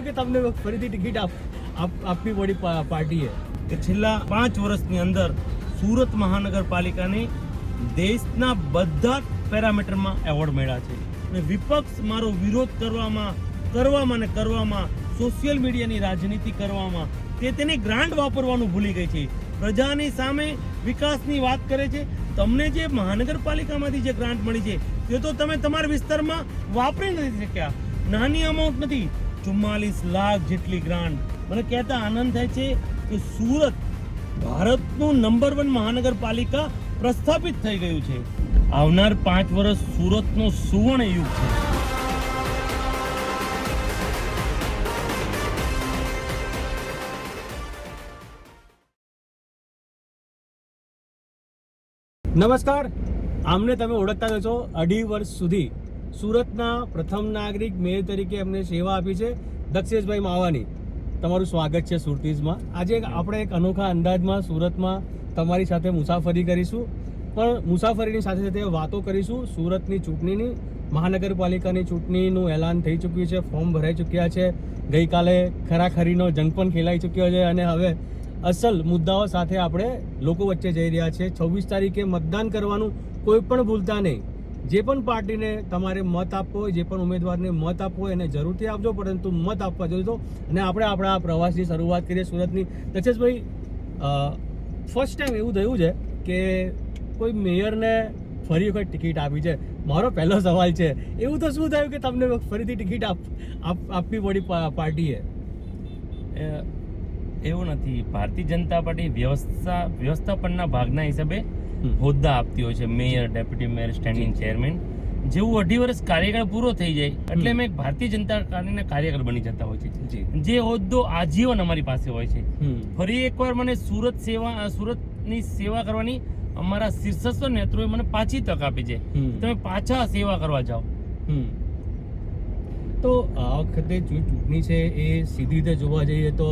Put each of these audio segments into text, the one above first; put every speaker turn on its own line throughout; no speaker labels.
કે તમને ફરીથી ટિકિટ આપવી પડી પાર્ટીએ?
કે છેલ્લા 5 વર્ષની અંદર સુરત મહાનગરપાલિકાને દેશના બધા પેરામીટરમાં એવોર્ડ મળ્યા છે અને વિપક્ષ મારો વિરોધ કરવામાં સોશિયલ મીડિયાની રાજનીતિ કરવામાં તેની ગ્રાન્ટ વાપરવાનું ભૂલી ગઈ છે. પ્રજાની સામે વિકાસની વાત કરે છે. તમને જે મહાનગરપાલિકામાંથી જે ગ્રાન્ટ મળી છે તે તો તમે તમારા વિસ્તારમાં વાપરી નથી શક્યા. નાની અમાઉન્ટ નથી, 44 લાખ જેટલી ગ્રાન્ટ. મને કહેતા આનંદ થાય છે કે સુરત ભારતનું નંબર 1 મહાનગરપાલિકા પ્રસ્થાપિત થઈ ગયું છે. આવનાર 5 વર્ષ સુરતનો સુવર્ણ યુગ છે.
નમસ્કાર, આમને તમે ઓળખતા છો. 2.5 વર્ષ સુધી સુરતના પ્રથમ નાગરિક મેયર તરીકે એમને સેવા આપી છે દક્ષેશભાઈ માવાની. તમારું સ્વાગત છે સુરતીઝમાં. આજે આપણે એક અનોખા અંદાજમાં સુરતમાં તમારી સાથે મુસાફરી કરીશું, પણ મુસાફરીની સાથે સાથે વાતો કરીશું સુરતની ચૂંટણીની. મહાનગરપાલિકાની ચૂંટણીનું એલાન થઈ ચૂક્યું છે, ફોર્મ ભરાઈ ચૂક્યા છે. ગઈકાલે ખરાખરીનો જંગ પણ ખેલાઈ ચૂક્યો છે અને હવે અસલ મુદ્દાઓ સાથે આપણે લોકો વચ્ચે જઈ રહ્યા છે. 26 તારીખે મતદાન કરવાનું કોઈ પણ ભૂલતા નહીં. જે પણ પાર્ટીને તમારે મત આપવો હોય, જે પણ ઉમેદવારને મત આપવો હોય એને જરૂરથી આપજો, પરંતુ મત આપવા જોઈએ તો. અને આપણે આપણા પ્રવાસની શરૂઆત કરીએ સુરતની. દક્ષેશભાઈ, ફર્સ્ટ ટાઈમ એવું થયું છે કે કોઈ મેયરને ફરી વખત ટિકિટ આપી છે. મારો પહેલો સવાલ છે, એવું તો શું થયું કે તમને ફરીથી ટિકિટ આપવી પડી પાર્ટીએ?
એવું નથી. ભારતીય જનતા પાર્ટી વ્યવસ્થાપનના ભાગના હિસાબે હોદ્દા આપતી હોય છે. Mayor, deputy mayor, standing chairman. જેવું 2.5 વર્ષ કાર્યકાળ પૂરો થઈ જાય એટલે અમે ભારતીય જનતા પાર્ટીના કાર્યકર બની જતા હોય છે. જે હોદ્દો આજીવન અમારી પાસે હોય છે. ફરી એકવાર મને સુરતની સેવા કરવાની અમારા શીર્ષસ્થ નેતૃત્વએ મને પાછી તક આપી છે. તમે પાછા સેવા કરવા જાઓ.
તો આ વખતે ચૂંટણી છે એ સીધી રીતે જોવા જઈએ તો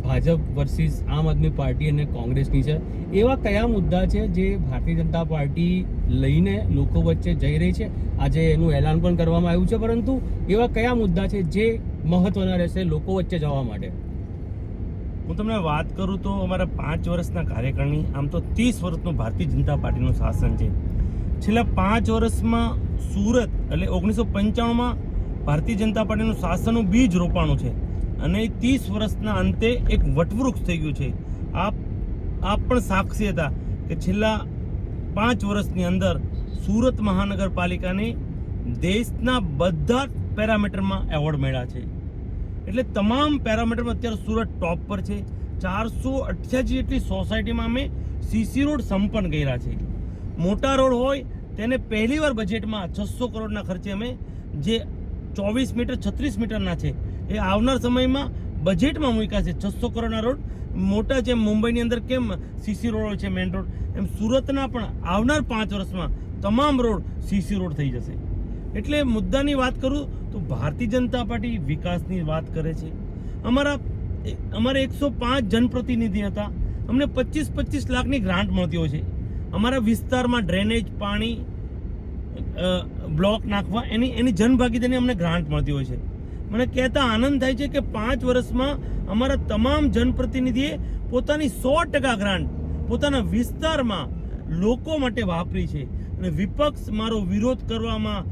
ભાજપ વર્સિસ આમ આદમી પાર્ટી અને કોંગ્રેસની છે. એવા કયા મુદ્દા છે જે ભારતીય જનતા પાર્ટી લઈને લોકો વચ્ચે જઈ રહી છે? આજે એનું એલાન પણ કરવામાં આવ્યું છે, પરંતુ એવા કયા મુદ્દા છે જે મહત્વના રહેશે લોકો વચ્ચે જવા માટે?
હું તમને વાત કરું તો અમારા 5 વર્ષના કાર્યકાળની, આમ તો 30 વર્ષનું ભારતીય જનતા પાર્ટીનું શાસન છે. છેલ્લા 5 વર્ષમાં સુરત એટલે 1995માં ભારતીય જનતા પાર્ટીનું શાસનનું બીજ રોપાણું છે અને 30 વર્ષના અંતે એક વટવૃક્ષ થઈ ગયું છે. આપ પણ સાક્ષી હતા કે છેલ્લા 5 વર્ષની અંદર સુરત મહાનગરપાલિકાને દેશના બધા પેરામીટરમાં એવોર્ડ મળ્યા છે. એટલે તમામ પેરામીટરમાં અત્યારે સુરત ટોપ પર છે. 488 જેટલી સોસાયટીમાં અમે સીસી રોડ સંપન્ન કર્યા છે. મોટા રોડ હોય તેને પહેલીવાર બજેટમાં 600 કરોડના ખર્ચે અમે જે 24 મીટર 36 મીટરના છે એ આવનાર સમયમાં બજેટમાં મૂક્યા છે. 600 કરોડના રોડ મોટા, જેમ મુંબઈની અંદર કેમ સીસી રોડ હોય છે મેઇન રોડ, એમ સુરતના પણ આવનાર 5 વર્ષમાં તમામ રોડ સીસી રોડ થઈ જશે. એટલે મુદ્દાની વાત કરું તો ભારતીય જનતા પાર્ટી વિકાસની વાત કરે છે. અમારે 105 જનપ્રતિનિધિ હતા. અમને 25 લાખની ગ્રાન્ટ મળતી હોય છે. અમારા વિસ્તારમાં ડ્રેનેજ, પાણી, બ્લોક નાખવા એની જનભાગીદારીની અમને ગ્રાન્ટ મળતી હોય છે. મને કહેતા આનંદ થાય છે કે 5 વર્ષમાં અમારા તમામ જનપ્રતિનિધિએ પોતાની 100% ગ્રાન્ટ પોતાના વિસ્તારમાં લોકો માટે વાપરી છે. અને વિપક્ષ મારો વિરોધ કરવામાં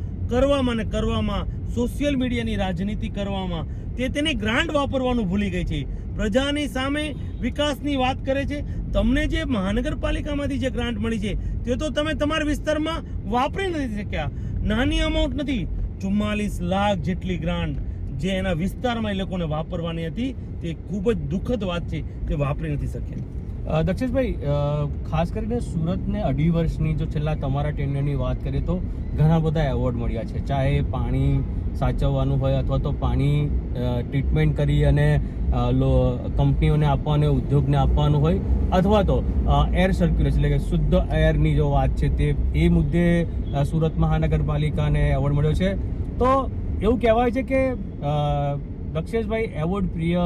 સોશિયલ મીડિયાની રાજનીતિ કરવામાં તેની ગ્રાન્ટ વાપરવાનું ભૂલી ગઈ છે. પ્રજાની સામે વિકાસની વાત કરે છે. તમને જે મહાનગરપાલિકામાંથી જે ગ્રાન્ટ મળી છે તે તો તમે તમારા વિસ્તારમાં વાપરી નથી શક્યા. નાની અમાઉન્ટ નથી, 44 લાખ જેટલી ગ્રાન્ટ જે એના વિસ્તારમાં એ લોકોને વાપરવાની હતી તે ખૂબ જ દુઃખદ વાત છે કે વાપરી નથી શક્યા.
દક્ષેશભાઈ, ખાસ કરીને સુરતને 2.5 વર્ષની જો છેલ્લા તમારા ટેન્ડરની વાત કરીએ તો ઘણા બધા એવોર્ડ મળ્યા છે. ચાહે પાણી સાચવવાનું હોય અથવા તો પાણી ટ્રીટમેન્ટ કરી અને કંપનીઓને આપવાનું, ઉદ્યોગને આપવાનું હોય, અથવા તો એર સર્ક્યુલેશન એટલે કે શુદ્ધ એરની જો વાત છે તે એ મુદ્દે સુરત મહાનગરપાલિકાને એવોર્ડ મળ્યો છે. તો એવું કહેવાય છે કે દક્ષેશભાઈ એવોર્ડ પ્રિય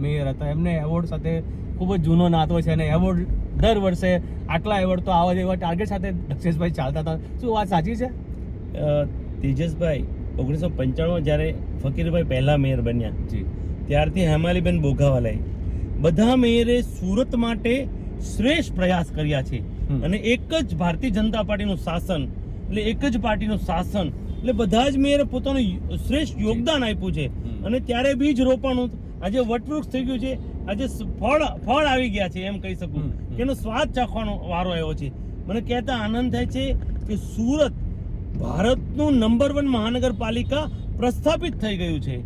મેયર હતા. એમને એવોર્ડ સાથે ખૂબ જ જૂનો નાતો છે અને એવોર્ડ દર વર્ષે આટલા એવોર્ડ તો આવા જેવા ટાર્ગેટ સાથે દક્ષેશભાઈ ચાલતા હતા. શું વાત સાચી છે?
તેજસભાઈ, 1995 જ્યારે ફકીરભાઈ પહેલા મેયર બન્યા
જી
ત્યારથી હેમાલીબેન બોઘાવાલાએ બધા મેયરે સુરત માટે શ્રેષ્ઠ પ્રયાસ કર્યા છે. અને એક જ ભારતીય જનતા પાર્ટીનું શાસન એટલે એક જ પાર્ટીનું શાસન એટલે બધા જ મેયરે પોતાનું શ્રેષ્ઠ યોગદાન આપ્યું છે. અને ત્યારે બીજ રોપણનું આજે વટવૃક્ષ થઈ ગયું છે, આજે ફળ આવી ગયા છે એમ કહી શકું કે એનો સ્વાદ ચાખવાનો વારો આવ્યો છે. મને કહેતા આનંદ થાય છે કે સુરત ભારતનું નંબર 1 મહાનગરપાલિકા પ્રસ્થાપિત થઈ ગયું છે.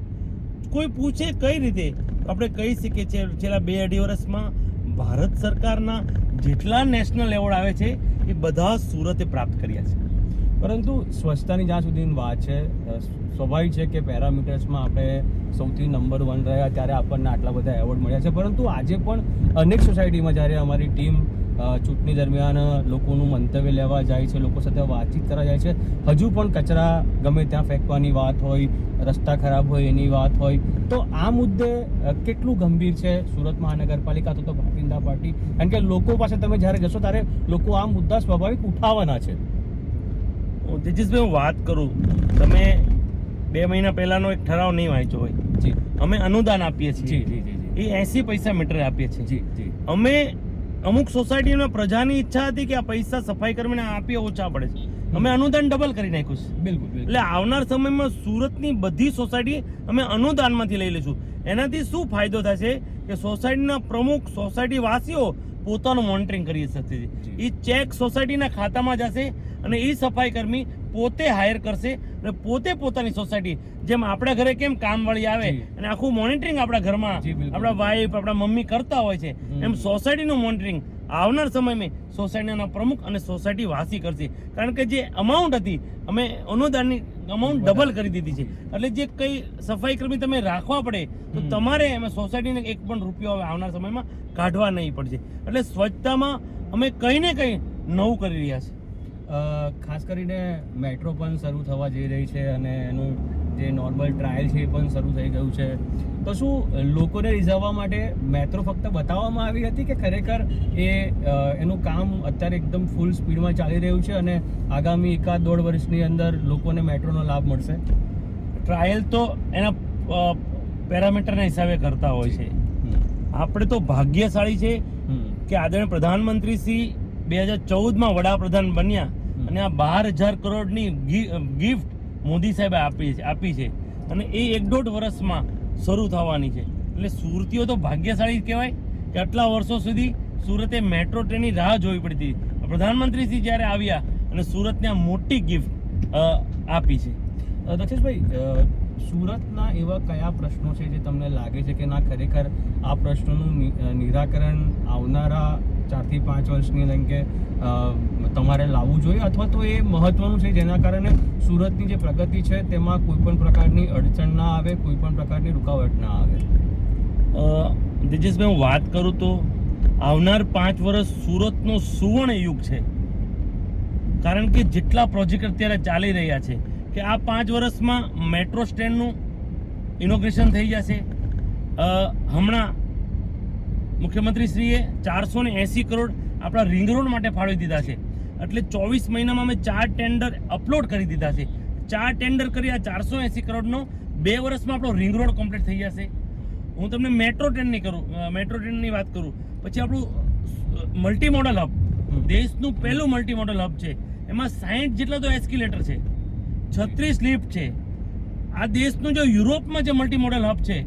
કોઈ પૂછે કઈ રીતે, આપણે કહી શકીએ છીએ છેલ્લા 2-2.5 વર્ષમાં ભારત સરકારના જેટલા નેશનલ એવોર્ડ આવે છે એ બધા સુરતે પ્રાપ્ત કર્યા છે.
પરંતુ સ્વચ્છતાની જ્યાં સુધીની વાત છે, સ્વાભાવિક છે કે પેરામીટર્સમાં આપણે સૌથી નંબર 1 રહ્યા ત્યારે આપણને આટલા બધા એવોર્ડ મળ્યા છે. પરંતુ આજે પણ અનેક સોસાયટીમાં જ્યારે અમારી ટીમ ચૂંટણી દરમિયાન લોકોનું મંતવ્ય લેવા જાય છે, લોકો સાથે વાતચીત કરવા જાય છે, હજુ પણ કચરા ગમે ત્યાં ફેંકવાની વાત હોય, રસ્તા ખરાબ હોય એની વાત હોય, તો આ મુદ્દે કેટલું ગંભીર છે સુરત મહાનગરપાલિકા તો ભારતીય જનતા પાર્ટી? કારણ કે લોકો પાસે તમે જ્યારે જશો ત્યારે લોકો આ મુદ્દા સ્વાભાવિક ઉઠાવવાના છે.
તેજસભાઈ, હું વાત કરું, તમે 2 મહિના પહેલાનો એક ઠરાવ નહીં વાંચ્યો હોય.
જી,
અમે અનુદાન આપીએ છીએ.
જી જી જી
એ 80 પૈસા મીટરે આપીએ છીએ.
જી જી
અમે અમુક સોસાયટીમાં પ્રજાની ઈચ્છા હતી કે આ પૈસા સફાઈ કર્મીને આપીએ, ઓછા પડે છે, અમે અનુદાન ડબલ કરી નાખ્યું છે.
બિલકુલ.
એટલે આવનાર સમયમાં સુરતની બધી સોસાયટી અમે અનુદાનમાંથી લઈ લઈશું. એનાથી શું ફાયદો થશે કે સોસાયટીના પ્રમુખ, સોસાયટી વાસીઓ પોતાનું મોનિટરિંગ કરી શકશે. એ ચેક સોસાયટીના ખાતામાં જશે અને એ સફાઈ કર્મી પોતે હાયર કરશે અને પોતે પોતાની સોસાયટી, જેમ આપણા ઘરે કેમ કામવાળી આવે અને આખું મોનિટરિંગ આપણા ઘરમાં આપણા વાઈફ, આપણા મમ્મી કરતા હોય છે, એમ સોસાયટીનું મોનિટરિંગ આવનાર સમયમાં સોસાયટીના પ્રમુખ અને સોસાયટી વાસી કરશે. કારણ કે જે અમાઉન્ટ હતી અમે અનુદાનની અમાઉન્ટ ડબલ કરી દીધી છે. એટલે જે કઈ સફાઈ કર્મી તમે રાખવા પડે તો તમારે અમે સોસાયટીને એક પણ રૂપિયો હવે આવનાર સમયમાં કાઢવા નહીં પડશે. એટલે સ્વચ્છતામાં અમે કંઈ ને કંઈ નવું કરી રહ્યા છીએ.
ખાસ કરીને મેટ્રો પણ શરૂ થવા જઈ રહી છે અને એનું જે નોર્મલ ટ્રાયલ છે એ પણ શરૂ થઈ ગયું છે. તો શું લોકોને રીઝવવા માટે મેટ્રો ફક્ત બતાવવામાં આવી હતી કે ખરેખર એનું કામ અત્યારે એકદમ ફૂલ સ્પીડમાં ચાલી રહ્યું છે અને આગામી 1-1.5 વર્ષની અંદર લોકોને મેટ્રોનો લાભ મળશે?
ટ્રાયલ તો એના પેરામીટરના હિસાબે કરતા હોય છે. આપણે તો ભાગ્યશાળી છે કે આદરણીય પ્રધાનમંત્રી શ્રી 2014માં વડાપ્રધાન બન્યા અને આ 12,000 કરોડની ગિફ્ટ મોદી સાહેબે આપી છે અને એ 1-1.5 વર્ષમાં શરૂ થવાની છે. એટલે સુરતીઓ તો ભાગ્યશાળી કહેવાય કે આટલા વર્ષો સુધી સુરતે મેટ્રો ટ્રેનની રાહ જોવી પડતી. પ્રધાનમંત્રી શ્રી જ્યારે આવ્યા અને સુરતને આ મોટી ગિફ્ટ આપી છે.
દક્ષેશભાઈ, સુરતના એવા કયા પ્રશ્નો છે જે તમને લાગે છે કે ના ખરેખર આ પ્રશ્નોનું નિરાકરણ આવનારા 4 થી 5 વર્ષની અંદર કે તમારે લાવવું જોઈએ, અથવા તો એ મહત્વનું છે જેના કારણે સુરતની જે પ્રગતિ છે તેમાં કોઈ પણ પ્રકારની અડચણ ના આવે, કોઈ પણ પ્રકારની રૂકાવટ ના આવે?
તેજસભાઈ, હું વાત કરું તો આવનાર 5 વર્ષ સુરતનો સુવર્ણ યુગ છે. કારણ કે જેટલા પ્રોજેક્ટ અત્યારે ચાલી રહ્યા છે કે આ 5 વર્ષમાં મેટ્રો સ્ટેન્ડનું ઇનોગ્રેશન થઈ જશે. હમણાં મુખ્યમંત્રીશ્રીએ 480 કરોડ આપણા રિંગ રોડ માટે ફાળવી દીધા છે. એટલે 24 મહિનામાં અમે 4 ટેન્ડર અપલોડ કરી દીધા છે. 4 ટેન્ડર કરી આ 480 કરોડનો 2 વર્ષમાં આપણો રિંગ રોડ કમ્પ્લીટ થઈ જશે. હું તમને મેટ્રો ટ્રેનની વાત કરું, પછી આપણું મલ્ટી મોડલ હબ, દેશનું પહેલું મલ્ટી મોડલ હબ છે. એમાં 60 જેટલા તો એસ્કેલેટર છે, 36 લિફ્ટ છે. આ દેશનું જો યુરોપમાં જે મલ્ટી મોડલ હબ છે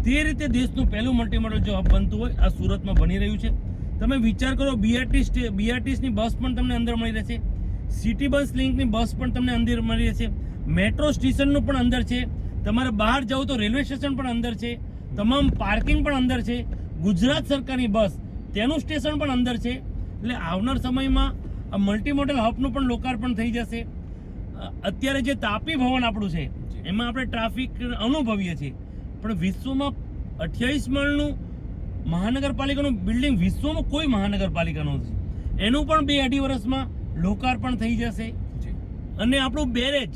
તે રીતે દેશનું પહેલું મલ્ટી મોડલ જો હબ બનતું હોય આ સુરતમાં બની રહ્યું છે. તમે વિચાર કરો, બીઆરટીએસની બસ પણ તમને અંદર મળી રહેશે, સિટી બસ લિંકની બસ પણ તમને અંદર મળી રહેશે, મેટ્રો સ્ટેશનનું પણ અંદર છે, તમારે બહાર જવું તો રેલવે સ્ટેશન પણ અંદર છે, તમામ પાર્કિંગ પણ અંદર છે, ગુજરાત સરકારની બસ તેનું સ્ટેશન પણ અંદર છે. એટલે આવનાર સમયમાં આ મલ્ટી મોડલ હબનું પણ લોકાર્પણ થઈ જશે. અત્યારે જે તાપી ભવન આપણું છે એમાં આપણે ટ્રાફિક અનુભવીએ છીએ, પણ વિશ્વમાં 28 માળનું મહાનગરપાલિકાનું બિલ્ડિંગ વિશ્વમાં કોઈ મહાનગરપાલિકાનું નથી. એનું પણ 2-2.5 વર્ષમાં લોકાર્પણ થઈ જશે. અને આપણું બેરેજ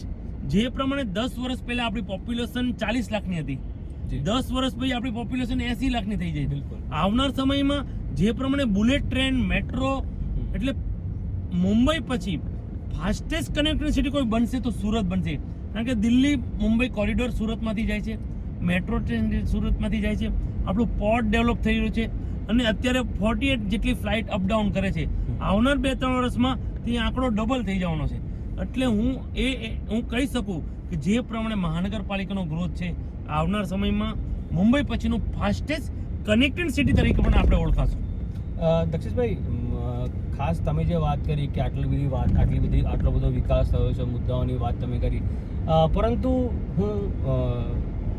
જે પ્રમાણે 10 વર્ષ પહેલા આપણી પોપ્યુલેશન 40 લાખની હતી, 10 વર્ષ પછી આપણી પોપ્યુલેશન 80 લાખની થઈ જાય. બિલકુલ. આવનાર સમયમાં જે પ્રમાણે બુલેટ ટ્રેન, મેટ્રો, એટલે મુંબઈ પછી ફાસ્ટેસ્ટ કનેક્ટિવિટી સિટી કોઈ બનશે તો સુરત બનશે. કારણ કે દિલ્હી મુંબઈ કોરિડોર સુરતમાંથી જાય છે, મેટ્રો ટ્રેન સુરતમાંથી જાય છે, આપણું પોર્ટ ડેવલપ થઈ રહ્યું છે અને અત્યારે 48 જેટલી ફ્લાઇટ અપડાઉન કરે છે. આવનાર 2-3 વર્ષમાં તે આંકડો ડબલ થઈ જવાનો છે. એટલે હું કહી શકું કે જે પ્રમાણે મહાનગરપાલિકાનો ગ્રોથ છે, આવનાર સમયમાં મુંબઈ પછીનું ફાસ્ટેસ્ટ કનેક્ટેડ સિટી તરીકે પણ આપણે ઓળખાશું.
દક્ષેશભાઈ, ખાસ તમે જે વાત કરી કે આટલો બધો વિકાસ થયો છે, મુદ્દાઓની વાત તમે કરી, પરંતુ હું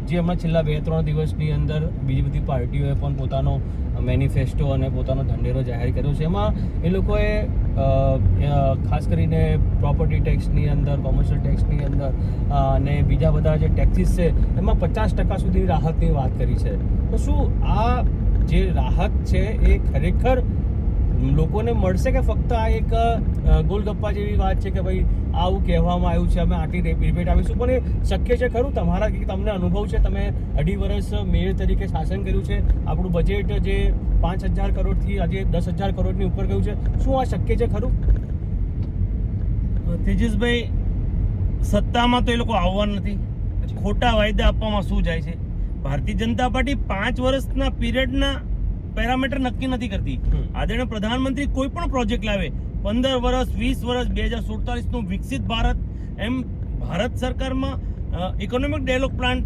જે હમણાં છેલ્લા 2-3 દિવસની અંદર બીજી બધી પાર્ટીઓએ પણ પોતાનો મેનિફેસ્ટો અને પોતાનો ઢંઢેરો જાહેર કર્યો છે. એમાં એ લોકોએ ખાસ કરીને પ્રોપર્ટી ટેક્સની અંદર, કોમર્શિયલ ટેક્સની અંદર અને બીજા બધા જે ટેક્સીસ છે એમાં 50% સુધી રાહતની વાત કરી છે. તો શું આ જે રાહત છે એ ખરેખર લોકોને મળશે કે ફક્ત આ એક ગોલગપ્પા જેવી વાત છે કે ભાઈ આવું કહેવામાં આવ્યું છે, અમે આટલી રિબેટ આપીશું, પણ એ શક્ય છે ખરું? તમને અનુભવ છે, તમે 2.5 વર્ષ મેયર તરીકે શાસન કર્યું છે, આપણું બજેટ જે 5,000 કરોડથી આજે 10,000 કરોડની ઉપર ગયું છે, શું આ શક્ય છે ખરું?
તેજસભાઈ, સત્તામાં તો એ લોકો આવવા નથી, ખોટા વાયદા આપવામાં શું જાય છે? ભારતીય જનતા પાર્ટી 5 વર્ષના પીરિયડના પેરામીટર નક્કી નથી કરતી. આદરણીય પ્રધાનમંત્રી કોઈ પણ પ્રોજેક્ટ લાવે, 15 વર્ષ, 20 વર્ષ, 2047 નું વિકસિત ભારત, એમ ભારત સરકારમાં ઇકોનોમિક ડેવલપ પ્લાન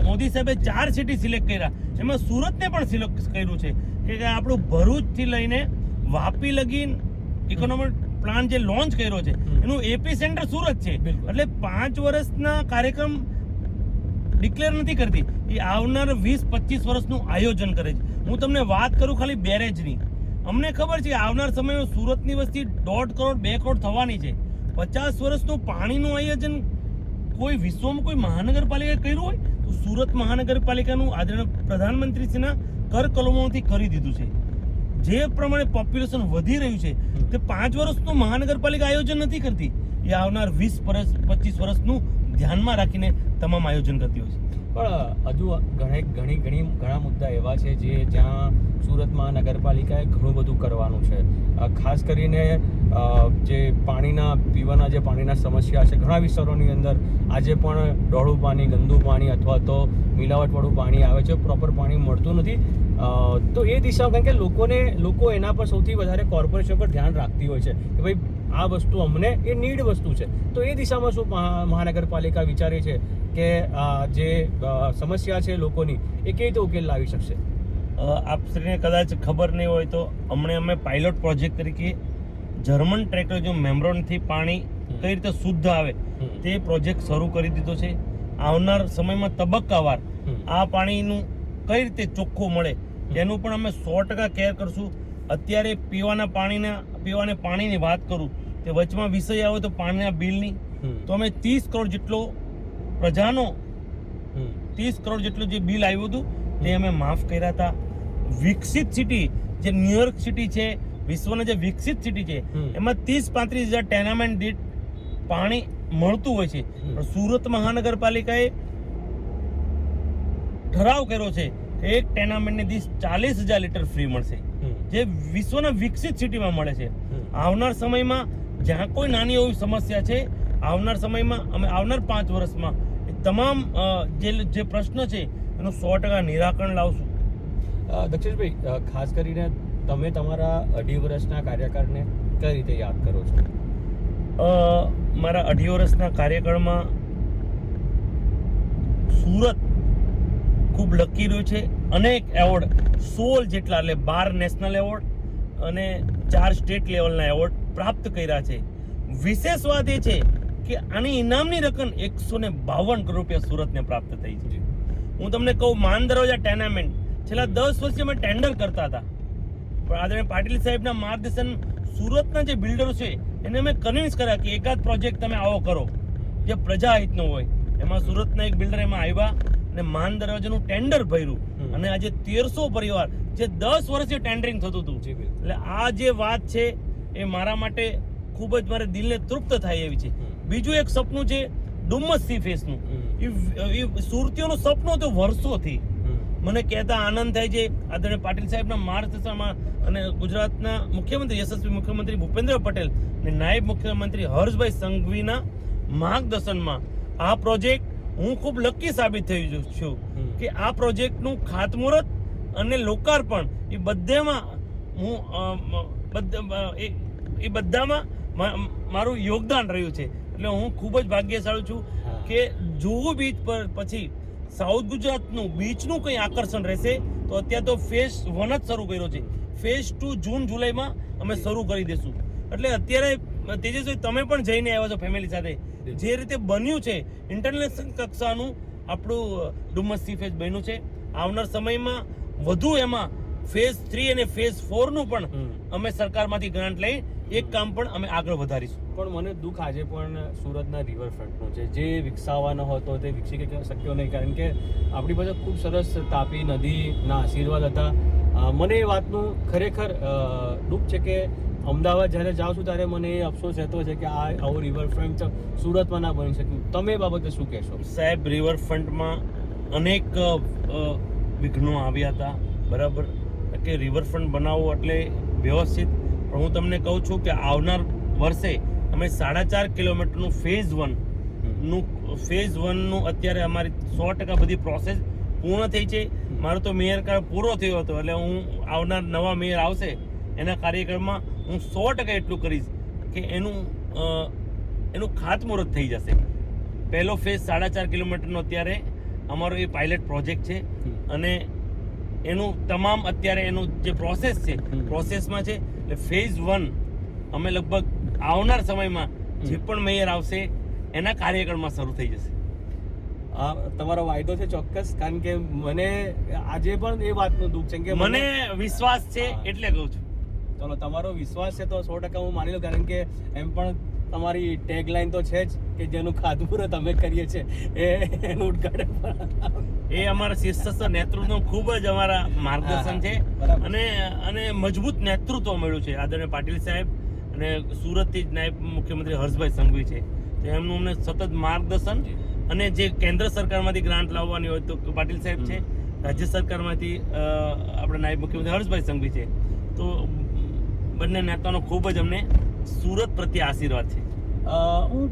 મોદી સાહેબે 4 સિટી સિલેક્ટ કર્યા, એમાં સુરતને પણ સિલેક્ટ કર્યું છે કે આપણું ભરૂચથી લઈને વાપી લગીન ઇકોનોમિક પ્લાન જે લોન્ચ કર્યો છે એનું એપી સેન્ટર સુરત છે. એટલે 5 વર્ષના કાર્યક્રમ ડિક્લેર નથી કરતી, એ આવનાર 20-25 વર્ષનું આયોજન કરે છે. હું તમને વાત કરું ખાલી બેરેજની. અમને ખબર છે કે આવનાર સમયમાં સુરતની વસ્તી 1.5 કરોડ 2 કરોડ થવાની છે. 50 વર્ષનું પાણીનું આયોજન કોઈ વિશ્વમાં કોઈ મહાનગરપાલિકાએ કર્યું હોય તો સુરત મહાનગરપાલિકાનું આદરણીય પ્રધાનમંત્રીશ્રીના કર કલમોથી કરી દીધું છે. જે પ્રમાણે પોપ્યુલેશન વધી રહ્યું છે તે 5 વર્ષનું મહાનગરપાલિકા આયોજન નથી કરતી, એ આવનાર 20-25 વર્ષનું ધ્યાનમાં રાખીને તમામ આયોજન કરતી હોય છે.
પણ હજુ ઘણા મુદ્દા એવા છે જ્યાં સુરત મહાનગરપાલિકાએ ઘણું બધું કરવાનું છે. ખાસ કરીને જે પીવાના જે પાણીના સમસ્યા છે, ઘણા વિસ્તારોની અંદર આજે પણ ડોળું પાણી, ગંદુ પાણી અથવા તો મિલાવટવાળું પાણી આવે છે, પ્રોપર પાણી મળતું નથી. તો એ દિશામાં, કારણ કે લોકો એના પર સૌથી વધારે કોર્પોરેશન પર ધ્યાન રાખતી હોય છે કે ભાઈ આ વસ્તુ અમને એ નીડ વસ્તુ છે. તો એ દિશામાં શું મહાનગરપાલિકા વિચારે છે કે જે સમસ્યા છે લોકોની એ કેવી રીતે ઉકેલ લાવી શકશે?
આપને કદાચ ખબર નહીં હોય તો હમણાં અમે પાયલોટ પ્રોજેક્ટ તરીકે જર્મન ટ્રેક્ટર જો મેમ્બ્રોનથી પાણી કઈ રીતે શુદ્ધ આવે તે પ્રોજેક્ટ શરૂ કરી દીધો છે. આવનાર સમયમાં તબક્કાવાર આ પાણીનું કઈ રીતે ચોખ્ખું મળે એનું પણ અમે 100% કેર કરશું. અત્યારે પીવાના પાણીની વાત કરું તે વચમાં વિષય આવે તો પાણીના બિલની, તો અમે 30 કરોડ જેટલો પ્રજાનો 30 કરોડ જેટલું જે બિલ આવ્યું હતું તે અમે માફ કર્યા હતા. વિકસિત સિટી જે ન્યુયોર્ક સિટી છે, વિશ્વના જે વિકસિત સિટી છે એમાં 30-35 હજાર ટેનામેન્ટ દીઠ પાણી મળતું હોય છે, પણ સુરત મહાનગરપાલિકાએ ઠરાવ કર્યો છે કે એક ટેનામેન્ટની દીઠ 40,000 લીટર ફ્રી મળશે, જે વિશ્વના વિકસિત સિટીમાં મળે છે. આવનાર સમયમાં જ્યાં કોઈ નાની એવી સમસ્યા છે, આવનાર સમયમાં અમે આવનાર 5 વર્ષમાં તમામ જે પ્રશ્ન છે એનું 100% નિરાકરણ લાવશું.
દક્ષેશભાઈ, ખાસ કરીને તમે તમારા 2.5 વર્ષના કાર્યકાળને કઈ રીતે યાદ કરો છો?
મારા 2.5 વર્ષના કાર્યકાળમાં સુરત ખૂબ લકી રહ્યું છે. અનેક એવોર્ડ 16 જેટલા, એટલે 12 નેશનલ એવોર્ડ અને 4 સ્ટેટ લેવલના એવોર્ડ પ્રાપ્ત કર્યા છે. વિશેષ વાત એ છે કે આની ઇનામની રકમ 152 કરોડ રૂપિયા સુરતને પ્રાપ્ત થઈ છે. હું તમને કહું, માન દરવાજા ટેનામેન્ટ છેલ્લા 10 વર્ષથી અમે ટેન્ડર કરતા હતા, પણ આદરણીય પાટીલ સાહેબના માર્ગદર્શન સુરતના જે બિલ્ડરો છે એને અમે કન્વિન્સ કર્યા કે એકાદ પ્રોજેક્ટ તમે આવો કરો જે પ્રજાહિતનો હોય. એમાં સુરતના એક બિલ્ડર એમાં આવ્યા અને માન દરવાજાનું ટેન્ડર ભર્યું અને આજે 1300 પરિવાર, જે 10 વર્ષથી ટેન્ડરિંગ થતું હતું. એટલે આ જે વાત છે એ મારા માટે ખૂબ જ મારે દિલને તૃપ્ત થાય એવી છે. બીજું એક સપનું છે ડુમ્મસ સી ફેસનું. એ સુરતીઓનું સપનું હતું વર્ષોથી. મને કહેતા આનંદ થાય છે આદરણીય પાટીલ સાહેબના માર્ગદર્શનમાં અને ગુજરાતના મુખ્યમંત્રી યશસ્વી મુખ્યમંત્રી ભૂપેન્દ્ર પટેલ અને નાયબ મુખ્યમંત્રી હર્ષભાઈ સંઘવીના માર્ગદર્શનમાં આ પ્રોજેક્ટ હું ખૂબ લકી સાબિત થઈ છું કે આ પ્રોજેક્ટનું ખાતમુહૂર્ત અને લોકાર્પણ એ બધામાં એ બધામાં મારું યોગદાન રહ્યું છે. એટલે હું ખૂબ જ ભાગ્યશાળી છું કે જુહુ બીચ પર પછી સાઉથ ગુજરાતનું બીચનું કંઈ આકર્ષણ રહેશે તો અત્યારે તો ફેઝ 1 જ શરૂ કર્યો છે. ફેઝ 2 જૂન જુલાઈમાં અમે શરૂ કરી દઈશું. એટલે અત્યારે તેજસ્વી તમે પણ જઈને આવ્યા છો ફેમિલી સાથે, જે રીતે બન્યું છે ઇન્ટરનેશનલ કક્ષાનું આપણું ડુમસ સી ફેઝ બન્યું છે. આવનાર સમયમાં વધુ એમાં ફેઝ 3 અને ફેઝ 4 નું પણ અમે સરકારમાંથી ગ્રાન્ટ લઈ એક કામ પણ અમે આગળ વધારીશું.
પણ મને દુઃખ આજે પણ સુરતના રિવરફ્રન્ટનું છે, જે વિકસાવવાનો હતો તે વિકસી શક્યો નહીં, કારણ કે આપણી પાસે ખૂબ સરસ તાપી નદીના આશીર્વાદ હતા. મને એ વાતનું ખરેખર દુઃખ છે કે અમદાવાદ જ્યારે જાઉં છું ત્યારે મને એ અફસોસ રહેતો છે કે આ આવો રિવરફ્રન્ટ સુરતમાં ના બની શક્યું. તમે એ બાબતે શું કહેશો?
સાહેબ, રિવરફ્રન્ટમાં અનેક વિઘ્નો આવ્યા હતા, બરાબર, કે રિવરફ્રન્ટ બનાવવો એટલે વ્યવસ્થિત. પણ હું તમને કહું છું કે આવનાર વર્ષે અમે 4.5 કિલોમીટરનું ફેઝ 1 નું અત્યારે અમારી 100% બધી પ્રોસેસ પૂર્ણ થઈ છે. મારો તો મેયર કાર્ડ પૂરો થયો હતો, એટલે હું આવનાર નવા મેયર આવશે એના કાર્યક્રમમાં હું 100% એટલું કરીશ કે એનું ખાતમુહૂર્ત થઈ જશે. પહેલો ફેઝ 4.5 કિલોમીટરનો અત્યારે અમારો એ પાયલટ પ્રોજેક્ટ છે અને એનું તમામ અત્યારે એનું જે પ્રોસેસ છે પ્રોસેસમાં છે. એટલે ફેઝ 1 અમે લગભગ આવનાર સમયમાં જે પણ મેયર આવશે એના કાર્યક્રમમાં શરૂ થઈ જશે.
તમારો વાયદો છે ચોક્કસ? કારણ કે મને આજે પણ એ વાતનું દુઃખ છે કે
મને વિશ્વાસ છે એટલે કહું છું.
ચલો, તમારો વિશ્વાસ છે તો 100% હું માની લઉં, કારણ કે એમ પણ તમારી ટેગલાઈન તો છે જ કે જેનું ખાતમુહૂર્ત અમે કરીએ છીએ એનું ઉદ્ઘાટન
એ અમારા શીર્ષસ્થ નેતૃત્વનું ખૂબ જ અમારા માર્ગદર્શન છે અને મજબૂત નેતૃત્વ મળ્યું છે આદરણીય પાટીલ સાહેબ અને સુરતથી જ નાયબ મુખ્યમંત્રી હર્ષભાઈ સંઘવી છે. એમનું અમને સતત માર્ગદર્શન અને જે કેન્દ્ર સરકારમાંથી ગ્રાન્ટ લાવવાની હોય તો પાટીલ સાહેબ છે, રાજ્ય સરકારમાંથી આપણે નાયબ મુખ્યમંત્રી હર્ષભાઈ સંઘવી છે. તો બંને નેતાનો ખૂબ જ અમને સુરત પ્રત્યે આશીર્વાદ છે.
હું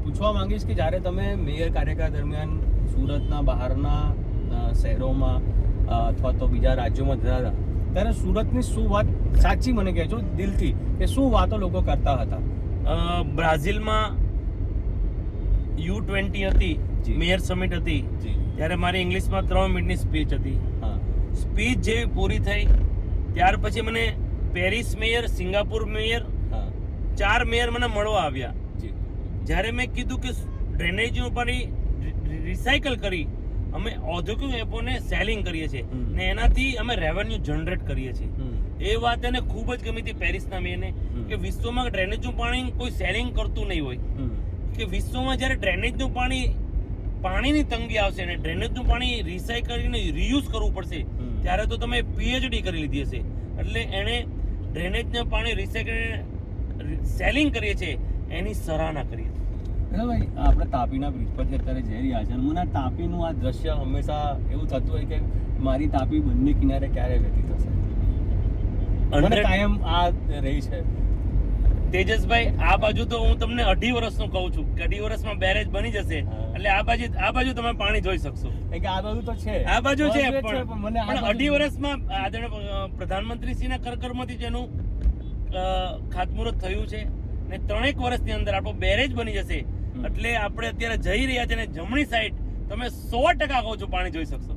પૂછવા માંગીશ કે જ્યારે તમે મેયર કાર્યકાળ દરમિયાન સુરતના બહારના શહેરોમાં અથવા તો બીજા રાજ્યોમાં જતા હતા ત્યારે સુરતની શું વાત સાચી મને કહેજો દિલથી કે શું વાતો લોકો કરતા હતા?
બ્રાઝિલમાં U20 હતી, મેયર સમિટ હતી, ત્યારે મારી ઇંગ્લિશમાં 3 મિનિટની સ્પીચ હતી. સ્પીચ જેવી પૂરી થઈ ત્યાર પછી મને Paris mayor, Singapore mayor, 4 mayor મને મળવા આવ્યા. જ્યારે મેં કીધું કે ડ્રેનેજનું પાણી રિસાયકલ કરી અમે ઔદ્યોગિક એપોને સેલિંગ કરીએ છીએ ને એનાથી અમે રેવન્યુ જનરેટ કરીએ છીએ, એ વાત એને ખૂબ જ ગમી હતી પેરિસના મેયરને કે વિશ્વમાં ડ્રેનેજનું પાણી કોઈ સેલિંગ કરતું નહીં હોય, કે વિશ્વમાં જ્યારે ડ્રેનેજનું પાણીની તંગી આવશે અને ડ્રેનેજનું પાણી રિસાયકલ કરીને રીયુઝ કરવું પડશે ત્યારે તો તમે PhD કરી લીધી હશે. એટલે એણે ડ્રેનેજનું પાણી રિસાયકલ સેલિંગ કરીએ છીએ એની સરાહના કરી.
ભાઈ, આપણે તાપીના બ્રિજ પરથી અત્યારે જઈ રહ્યા છે. મને તાપીનું આ દ્રશ્ય હંમેશા એવું થતું હોય કે મારી તાપી બંને કિનારે ક્યારે વહેતી થશે. મને કાયમ આ રહી છે.
તેજસભાઈ, આ બાજુ તો હું તમને 2.5 વર્ષનું કહું છું કે 2.5 વર્ષમાં બેરેજ બની જશે એટલે આ બાજુ તમે પાણી જોઈ શકશો.
આ બાજુ તો છે,
આ બાજુ છે, પણ 2.5 વર્ષમાં આદરણીય પ્રધાનમંત્રીશ્રીના કરકરમાંથી જેનું ખાતમુહૂર્ત થયું છે ને 3 વર્ષની અંદર આપણો બેરેજ બની જશે એટલે આપણે અત્યારે જઈ રહ્યા છે ને જમણી સાઈડ તમે 100% કહો છો પાણી જોઈ શકશો.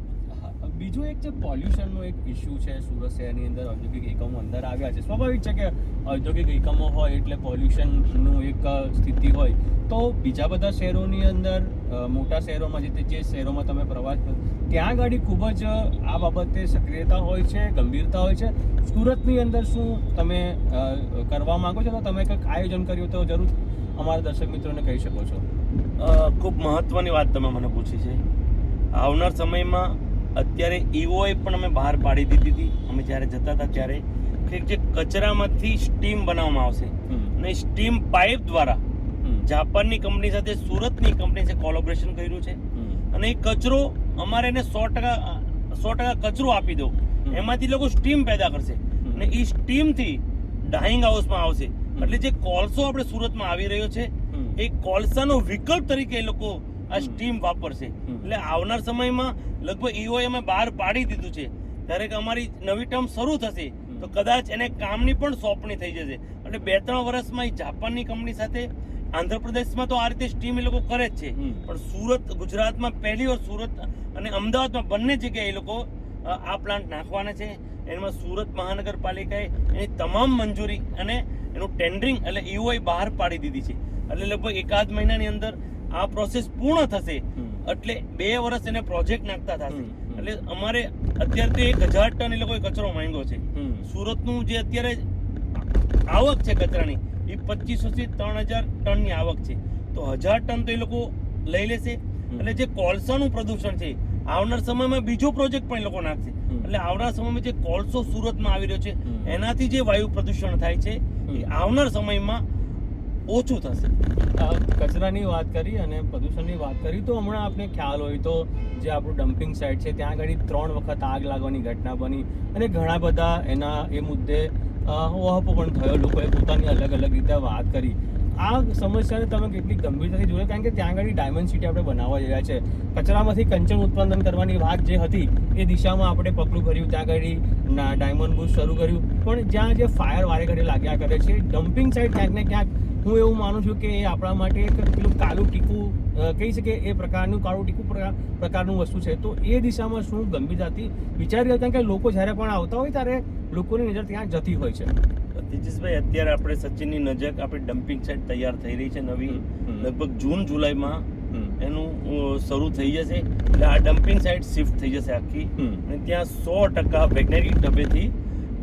બીજું એક જે પોલ્યુશનનો એક ઇશ્યુ છે સુરત શહેરની અંદર, ઔદ્યોગિક એકમો અંદર આવ્યા છે. સ્વાભાવિક છે કે ઔદ્યોગિક એકમો હોય એટલે પોલ્યુશનનું એક સ્થિતિ હોય, તો બીજા બધા શહેરોની અંદર મોટા શહેરોમાં જે શહેરોમાં તમે પ્રવાસ કરો ત્યાં આગળ ખૂબ જ આ બાબતે સક્રિયતા હોય છે, ગંભીરતા હોય છે. સુરતની અંદર શું તમે કરવા માંગો છો? તો તમે કંઈક આયોજન કર્યું તો જરૂર અમારા દર્શક મિત્રોને કહી શકો છો.
ખૂબ મહત્વની વાત તમે મને પૂછી છે. આવનાર સમયમાં અત્યારે EOI પણ અમે બહાર પાડી દીધી હતી અમે જ્યારે જતા હતા ત્યારે કે જે કચરામાંથી સ્ટીમ બનાવવામાં આવશે અને સ્ટીમ પાઇપ દ્વારા જાપાનની કંપની સાથે સુરતની કંપની સાથે કોલેબોરેશન કર્યું છે અને એ કચરો અમારે એને 100% કચરો આપી દો, એમાંથી લોકો સ્ટીમ પેદા કરશે અને એ સ્ટીમથી ડાઇંગ હાઉસમાં આવશે. એટલે જે કોલસો આપણે સુરતમાં આવી રહ્યો છે એક કોલસાનો વિકલ્પ તરીકે એ લોકો આ સ્ટીમ વાપરશે. એટલે આવનાર સમયમાં લગભગ EOI અમે બહાર પાડી દીધું છે. ત્યારે કે અમારી નવી ટર્મ શરૂ થશે તો કદાચ એને કામની પણ સોંપણી થઈ જશે. એટલે 2-3 વર્ષમાં એ જાપાનની કંપની સાથે આંધ્રપ્રદેશમાં તો આ રીતે સ્ટીમ એ લોકો કરે જ છે, પણ સુરત ગુજરાતમાં પહેલી વાર સુરત અને અમદાવાદમાં બંને જગ્યાએ એ લોકો આ પ્લાન્ટ નાખવાના છે. એમાં સુરત મહાનગરપાલિકાએ એની તમામ મંજૂરી અને એનું ટેન્ડરિંગ એટલે EOI બહાર પાડી દીધી છે. એટલે લગભગ 1-8 મહિનાની અંદર આ પ્રોસેસ પૂર્ણ થશે. એટલે 2 વર્ષ એને પ્રોજેક્ટ નાખતા થશે. એટલે અમારે અત્યારે તો 1000 ટન એ લોકોએ કચરો માંગ્યો છે. સુરતનું જે અત્યારે આવક છે કચરાની એ 2500 થી 3000 ટનની આવક છે. તો 1000 ટન તો એ લોકો લઈ લેશે. એટલે જે કોલસાનું પ્રદૂષણ છે આવનાર સમયમાં બીજો પ્રોજેક્ટ પણ એ લોકો નાખશે. એટલે આવનાર સમયમાં જે કોલસો સુરતમાં આવી રહ્યો છે એનાથી જે વાયુ પ્રદૂષણ થાય છે એ આવનાર સમયમાં ઓછું થશે.
કચરાની વાત કરી અને પ્રદૂષણની વાત કરી તો હમણાં આપને ખ્યાલ હોય તો જે આપણું ડમ્પિંગ સાઇટ છે ત્યાં આગળ 3 વખત આગ લાગવાની ઘટના બની અને ઘણા બધા એના એ મુદ્દે વહાપો પણ થયો. લોકોએ પોતાની અલગ અલગ રીતે વાત કરી. આ સમસ્યાને તમે કેટલી ગંભીરતાથી જોયો? કારણ કે ત્યાં આગળ ડાયમંડ સિટી આપણે બનાવવા જઈ રહ્યા છે. કચરામાંથી કંચન ઉત્પાદન કરવાની વાત જે હતી એ દિશામાં આપણે પગલું ભર્યું. ત્યાં આગળ ડાયમંડ બુશ શરૂ કર્યું. પણ જ્યાં જે ફાયર વારે ઘડે લાગ્યા કરે છે ડમ્પિંગ સાઇટ ક્યાંક ને ક્યાંક હું એવું માનું છું કે એ આપણા માટે એક પેલું કાળું ટીકું કહી શકીએ એ પ્રકારનું કાળું ટીકું પ્રકારનું વસ્તુ છે. તો એ દિશામાં શું ગંભીરતાથી વિચારી રહ્યા? કે લોકો જ્યારે પણ આવતા હોય ત્યારે લોકોની નજર ત્યાં જતી હોય છે.
તેજસભાઈ, અત્યારે આપણે સચિનની નજર આપણી ડમ્પિંગ સાઇટ તૈયાર થઈ રહી છે નવી. લગભગ જૂન જુલાઈમાં એનું શરૂ થઈ જશે. એટલે આ ડમ્પિંગ સાઇટ શિફ્ટ થઈ જશે આખી અને ત્યાં 100% વૈજ્ઞાનિક ઢબેથી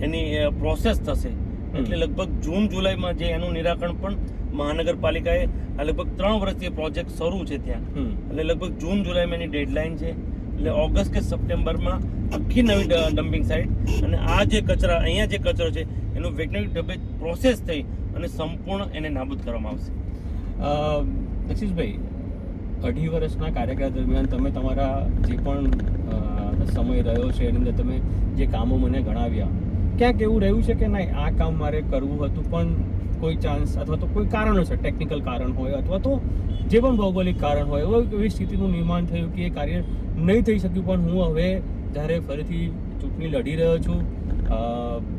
એની પ્રોસેસ થશે. એટલે લગભગ જૂન જુલાઈમાં જે એનું નિરાકરણ પણ મહાનગરપાલિકાએ આ લગભગ 3 વર્ષથી પ્રોજેક્ટ શરૂ છે ત્યાં. એટલે લગભગ જૂન જુલાઈમાં એની ડેડલાઇન છે. એટલે ઓગસ્ટ કે સપ્ટેમ્બરમાં આખી નવી ડમ્પિંગ સાઇટ અને આ જે કચરા અહીંયા જે કચરો છે એનું વૈજ્ઞાનિક ઢબે પ્રોસેસ થઈ અને સંપૂર્ણ એને નાબૂદ કરવામાં આવશે.
દક્ષિશભાઈ, 2.5 વર્ષના કાર્યકાળ દરમિયાન તમે તમારા જે પણ સમય રહ્યો છે એની અંદર તમે જે કામો મને ગણાવ્યા, ક્યાંક એવું રહ્યું છે કે નહીં આ કામ મારે કરવું હતું પણ કોઈ ચાન્સ અથવા તો કોઈ કારણો છે, ટેકનિકલ કારણ હોય અથવા તો જે પણ ભૌગોલિક કારણ હોય, એવી સ્થિતિનું નિર્માણ થયું કે એ કાર્ય નહીં થઈ શક્યું, પણ હું હવે જ્યારે ફરીથી ચૂંટણી લડી રહ્યો છું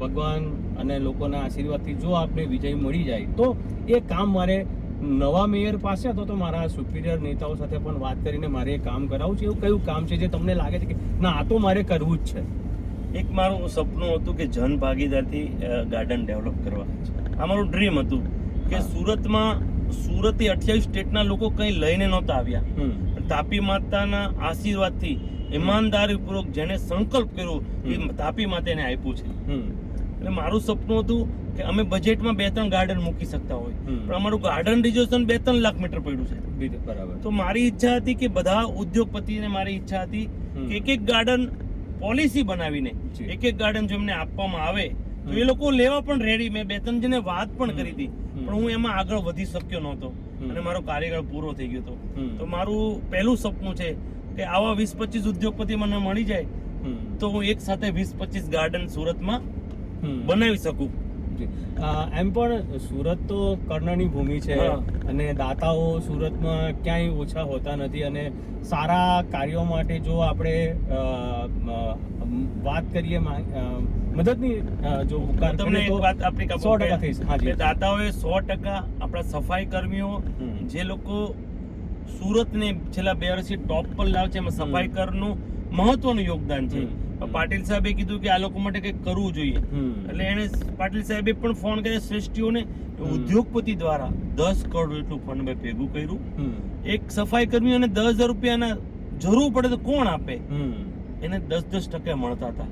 ભગવાન અને લોકોના આશીર્વાદથી જો આપને વિજય મળી જાય તો એ કામ મારે નવા મેયર પાસે અથવા તો મારા સુપિરિયર નેતાઓ સાથે પણ વાત કરીને મારે એ કામ કરાવવું છે. એવું કયું કામ છે જે તમને લાગે છે કે ના આ તો મારે કરવું જ છે?
એક મારું સપનું હતું કે જન ભાગીદારથી ગાર્ડન ડેવલપ કરવા. આ મારું ડ્રીમ હતું કે સુરતમાં 28 સ્ટેટના લોકો કંઈ લઈને નહોતા આવ્યા. તાપી માતાના આશીર્વાદથી ઈમાનદારીપૂર્વક જેને સંકલ્પ કર્યો એ તાપી માતાને આપ્યું છે. એટલે મારું સપનું હતું કે અમે બજેટમાં 2-3 ગાર્ડન મૂકી શકતા હોય, પણ અમારું ગાર્ડન રિઝર્વેશન 2-3 લાખ મીટર પડ્યું છે.
બરાબર.
તો મારી ઈચ્છા હતી કે બધા ઉદ્યોગપતિને મારી ઈચ્છા હતી કે એક ગાર્ડન પોલિસી બનાવીને એક ગાર્ડન જો એમને આપવામાં આવે તો એ લોકો લેવા પણ રેડી. મેં 2-3 જણે વાત પણ કરી હતી, પણ હું એમાં આગળ વધી શક્યો નહોતો અને મારો કાર્યકાળ પૂરો થઈ ગયો હતો. તો મારું પહેલું સપનું છે કે આવા 20-25 ઉદ્યોગપતિ મને મળી જાય તો હું એક સાથે 20-25 ગાર્ડન સુરતમાં બનાવી શકું.
એમ પણ સુરત તો કર્ણની ભૂમિ છે અને દાતાઓ સુરતમાં ક્યાંય ઓછા હોતા નથી અને સારા કાર્યો માટે જો આપણે વાત કરીએ મદદની જો
તમને એક વાત આપણી 100% થઈશ. દાતાઓએ 100% આપણા સફાઈ કર્મીઓ જે લોકો સુરતને છેલ્લા 2 વર્ષથી ટોપ પર લાવે છે એમાં સફાઈ કરનું મહત્વનું યોગદાન છે. પાટીલ સાહેબે કીધું કે આ લોકો માટે કંઈક કરવું જોઈએ, એટલે એને પાટીલ સાહેબે પણ ફોન કર્યો શ્રેષ્ઠીઓને. ઉદ્યોગપતિ દ્વારા 10 કરોડ જેટલું ફંડ ભેગું કર્યું. એક સફાઈ કર્મીઓને 10,000 રૂપિયાના જરૂર પડે તો કોણ આપે? એને 10% મળતા હતા.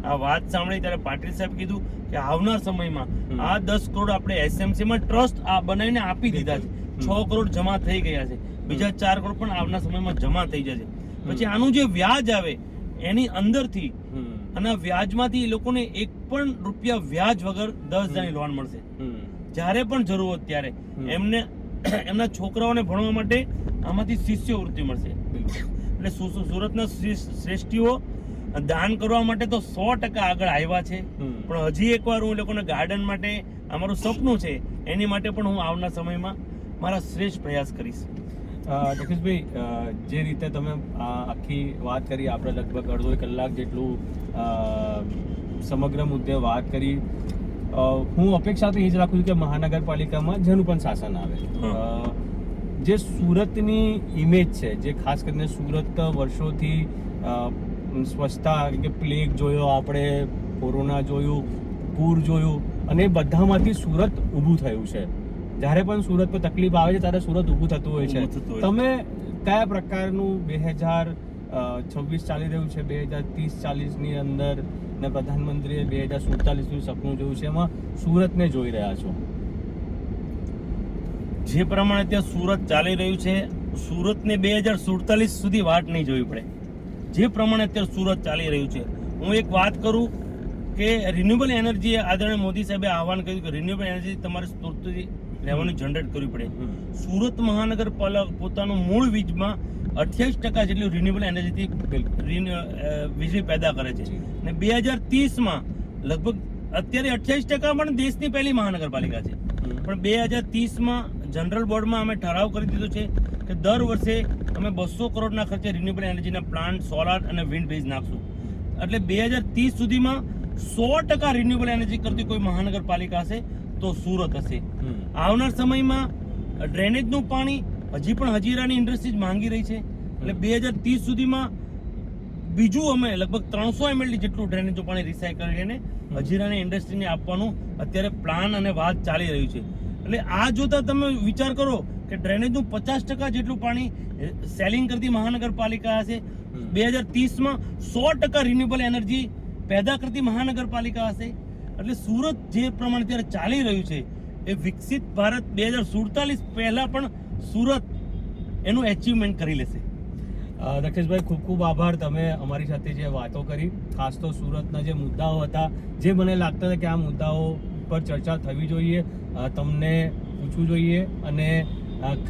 આ વાત સાંભળી ત્યારે પાટીલ સાહેબ કીધું કે આવનાર સમયમાં આ 10 કરોડ આપણે એસએમસી માં ટ્રસ્ટ આ બનાવીને આપી દીધા છે. 6 કરોડ જમા થઈ ગયા છે, બીજા 4 કરોડ પણ આવનાર સમયમાં જમા થઈ જશે. પછી આનું જે વ્યાજ આવે એની અંદરથી અને વ્યાજમાંથી એ લોકોને 1 પણ રૂપિયા વ્યાજ વગર 10,000 ની લોન મળશે. જ્યારે પણ જરૂર હોય ત્યારે એમને એમના છોકરાઓને ભણવા માટે આમાંથી શિષ્યવૃત્તિ મળશે. એટલે સુરતના શ્રેષ્ઠીઓ દાન કરવા માટે તો 100% આગળ આવ્યા છે, પણ હજી એકવાર હું એ લોકોને ગાર્ડન માટે અમારું સપનું છે એની માટે પણ હું આવનાર સમયમાં મારા શ્રેષ્ઠ પ્રયાસ કરીશ.
દક્ષેશભાઈ, જે રીતે તમે આખી વાત કરી, આપણે લગભગ અડધો કલાક જેટલું સમગ્ર મુદ્દે વાત કરી. હું અપેક્ષા તો એ જ રાખું છું કે મહાનગરપાલિકામાં જેનું પણ શાસન આવે, જે સુરતની ઇમેજ છે, જે ખાસ કરીને સુરત વર્ષોથી સ્વચ્છતા, કે પ્લેગ જોયો આપણે, કોરોના જોયું, પૂર જોયું, અને બધામાંથી સુરત ઊભું થયું છે. જ્યારે પણ સુરત પર તકલીફ આવે છે ત્યારે સુરત ઊભું થતું હોય છે. તમે કયા પ્રકારનું 2026 ચાલી રહ્યું છે, 2030-40ની અંદર, ને પ્રધાનમંત્રીએ 2047નું સપનું જોયું છે, એમાં સુરતને જોઈ રહ્યા છો?
જે પ્રમાણે ત્યાં સુરત ચાલી રહ્યું છે, સુરતને 2047 સુધી વાટ નહીં જોવી પડે. જે પ્રમાણે અત્યારે સુરત ચાલી રહ્યું છે, હું એક વાત કરું કે રિન્યુએબલ એનર્જી, આદરણીય મોદી સાહેબે આહવાન કર્યું કે રિન્યુએબલ એનર્જી તમારે સ્ત્રોતથી લેવાનું જનરેટ કરવી પડે. સુરત મહાનગરપાલિકા પોતાનું મૂળ વીજમાં 28% જેટલી રિન્યુએબલ એનર્જીથી વીજળી પેદા કરે છે, અને 2030માં લગભગ અત્યારે 28% પણ દેશની પહેલી મહાનગરપાલિકા છે. પણ 2030માં જનરલ બોર્ડમાં અમે ઠરાવ કરી દીધો છે કે દર વર્ષે અમે 200 કરોડના ખર્ચે રિન્યુએબલ એનર્જીના પ્લાન્ટ, સોલાર અને વિન્ડ બેઝ નાખશું. એટલે 2030 સુધીમાં 100% રિન્યુએબલ એનર્જી કરતી કોઈ મહાનગરપાલિકા હશે તો સુરત હશે. આવનાર સમયમાં ડ્રેનેજનું પાણી હજી પણ હજીરાની ઇન્ડસ્ટ્રીઝ માંગી રહી છે, એટલે 2030 સુધીમાં બીજું અમે લગભગ 300 mld જેટલું ડ્રેનેજનું પાણી રિસાયકલ કરીને હજીરાની ઇન્ડસ્ટ્રીને આપવાનું અત્યારે પ્લાન અને વાત ચાલી રહ્યું છે. એટલે આ જોતા તમે વિચાર કરો કે ડ્રેનેજનું 50% જેટલું પાણી સેલિંગ કરતી મહાનગરપાલિકા હશે, 2030માં 100% રિન્યુએબલ એનર્જી પેદા કરતી મહાનગરપાલિકા હશે. એટલે સુરત જે પ્રમાણે અત્યારે ચાલી રહ્યું છે એ વિકસિત ભારત 2047 પહેલા પણ સુરત એનું એચિવમેન્ટ કરી લેશે.
દક્ષેશભાઈ, ખૂબ ખૂબ આભાર. તમે અમારી સાથે જે વાતો કરી, ખાસ તો સુરતના જે મુદ્દાઓ હતા, જે મને લાગતા હતા કે આ મુદ્દાઓ પર ચર્ચા થવી જોઈએ, તમને પૂછવું જોઈએ, અને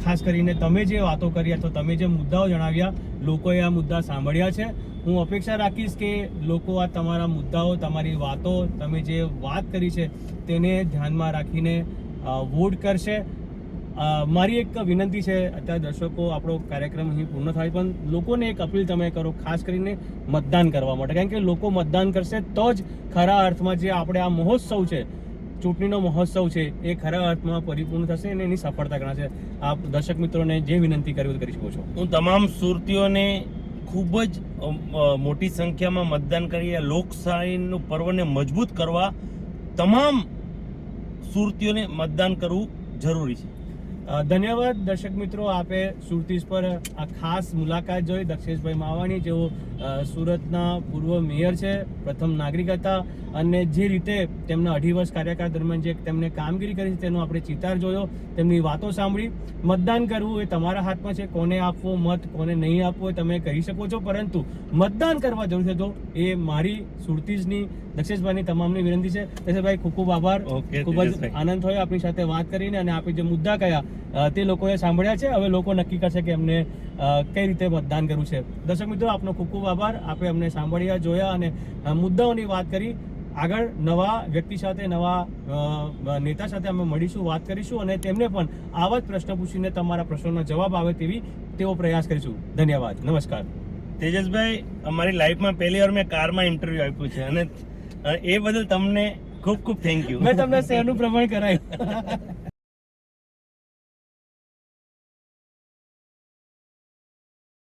ખાસ કરીને તમે જે વાતો કરી અથવા તમે જે મુદ્દાઓ જણાવ્યા, લોકોએ આ મુદ્દા સાંભળ્યા છે. હું અપેક્ષા રાખીશ કે લોકો આ તમારા મુદ્દાઓ, તમારી વાતો, તમે જે વાત કરી છે તેને ધ્યાનમાં રાખીને વોટ કરશે. મારી એક વિનંતી છે, અત્યારે દર્શકો, આપણો કાર્યક્રમ અહીં પૂર્ણ થાય, પણ લોકોને એક અપીલ તમે કરો, ખાસ કરીને મતદાન કરવા માટે, કારણ કે લોકો મતદાન કરશે તો જ ખરા અર્થમાં જે આપણે આ મહોત્સવ છે, ચૂંટણીનો મહોત્સવ છે, એ ખરા અર્થમાં પરિપૂર્ણ થશે અને એની સફળતા ગણાશે. આપ દર્શક મિત્રોને જે વિનંતી કરવી કરી શકો છો.
હું તમામ સુરતીઓને ખૂબ જ મોટી સંખ્યામાં મતદાન કરી લોકશાહીનું પર્વને મજબૂત કરવા તમામ સુરતીઓને મતદાન કરવું જરૂરી છે.
ધન્યવાદ દર્શક મિત્રો, આપે સુરતીસ પર આ ખાસ મુલાકાત જોઈ. દક્ષેશભાઈ માવાણી, જેઓ સુરતના પૂર્વ મેયર છે, પ્રથમ નાગરિક હતા, અને જે રીતે તેમના 2.5 વર્ષ કાર્યકાળ દરમિયાન જે તેમને કામગીરી કરી છે તેનો આપણે ચિતાર જોયો, તેમની વાતો સાંભળી. મતદાન કરવું એ તમારા હાથમાં છે, કોને આપવો મત, કોને નહીં આપવો એ તમે કહી શકો છો, પરંતુ મતદાન કરવા જરૂર છે તો એ મારી સુરતીસની, દક્ષેશભાઈની તમામની વિનંતી છે. દક્ષેશભાઈ, ખૂબ ખૂબ આભાર. ખૂબ જ આનંદ થયો આપની સાથે વાત કરીને, અને આપણે જે મુદ્દા કયા તે લોકોએ સાંભળ્યા છે. હવે લોકો નક્કી કરશે કે એમને કઈ રીતે મતદાન કરવું છે. દર્શક મિત્રો, આપનો ખૂબ ખૂબ આભાર. આપે અમને સાંભળ્યા, જોયા અને મુદ્દાઓની વાત કરી. આગળ નવા વ્યક્તિ સાથે, નવા નેતા સાથે અમે મળીશું, વાત કરીશું, અને તેમને પણ આવા જ પ્રશ્ન પૂછીને તમારા પ્રશ્નોનો જવાબ આવે તેવી તેવો પ્રયાસ કરીશું. ધન્યવાદ, નમસ્કાર.
તેજસભાઈ, અમારી લાઈફમાં પહેલી વાર મેં કારમાં ઇન્ટરવ્યુ આપ્યું છે, અને એ બદલ તમને ખૂબ ખૂબ થેન્ક યુ.
મેં તમને શહેરનું પ્રમાણ કરાયું.